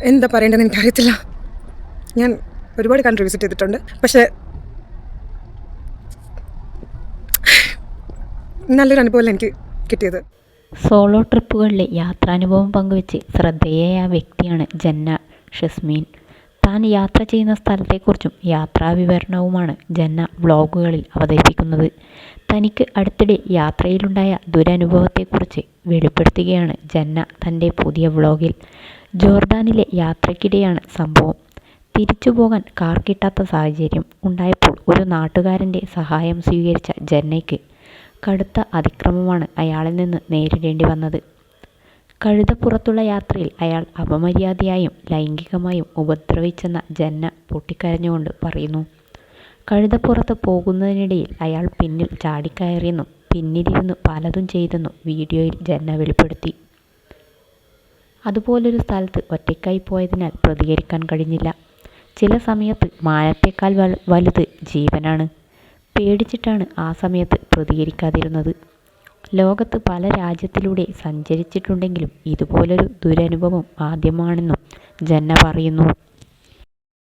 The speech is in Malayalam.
എന്താ പറയേണ്ടതെന്ന് എനിക്കറിയത്തില്ല. ഞാൻ ഒരുപാട് കൺട്രി വിസിറ്റ് ചെയ്തിട്ടുണ്ട്. പക്ഷേ നല്ലൊരു അനുഭവമല്ല എനിക്ക് കിട്ടിയത്. സോളോ ട്രിപ്പുകളിലെ യാത്രാനുഭവം പങ്കുവെച്ച് ശ്രദ്ധേയയായ വ്യക്തിയാണ് ജന്ന ഷസ്മീൻ. താൻ യാത്ര ചെയ്യുന്ന സ്ഥലത്തെക്കുറിച്ചും യാത്രാവിവരണവുമാണ് ജന്ന വ്ളോഗുകളിൽ അവതരിപ്പിക്കുന്നത്. തനിക്ക് അടുത്തിടെ യാത്രയിലുണ്ടായ ദുരനുഭവത്തെക്കുറിച്ച് വെളിപ്പെടുത്തുകയാണ് ജന്ന തൻ്റെ പുതിയ വ്ളോഗിൽ. ജോർദാനിലെ യാത്രയ്ക്കിടെയാണ് സംഭവം. തിരിച്ചു പോകാൻ കാർ കിട്ടാത്ത സാഹചര്യം ഉണ്ടായപ്പോൾ ഒരു നാട്ടുകാരൻ്റെ സഹായം സ്വീകരിച്ച ജന്നയ്ക്ക് കടുത്ത അതിക്രമമാണ് അയാളിൽ നിന്ന് നേരിടേണ്ടി വന്നത്. കഴുതപ്പുറത്തുള്ള യാത്രയിൽ അയാൾ അപമര്യാദയായും ലൈംഗികമായും ഉപദ്രവിച്ചെന്ന ജന്ന പൊട്ടിക്കരഞ്ഞുകൊണ്ട് പറയുന്നു. കഴുതപ്പുറത്ത് പോകുന്നതിനിടയിൽ അയാൾ പിന്നിൽ ചാടിക്കയറിയെന്നും പിന്നിലിരുന്ന് പലതും ചെയ്തെന്നും വീഡിയോയിൽ ജന്ന വെളിപ്പെടുത്തി. അതുപോലൊരു സ്ഥലത്ത് ഒറ്റയ്ക്കായി പോയതിനാൽ പ്രതികരിക്കാൻ കഴിഞ്ഞില്ല. ചില സമയത്ത് മാനത്തേക്കാൾ വലുത് ജീവനാണ്. പേടിച്ചിട്ടാണ് ആ സമയത്ത് പ്രതികരിക്കാതിരുന്നത്. ലോകത്ത് പല രാജ്യത്തിലൂടെ സഞ്ചരിച്ചിട്ടുണ്ടെങ്കിലും ഇതുപോലൊരു ദുരനുഭവം ആദ്യമാണെന്നും ജന്ന പറയുന്നു.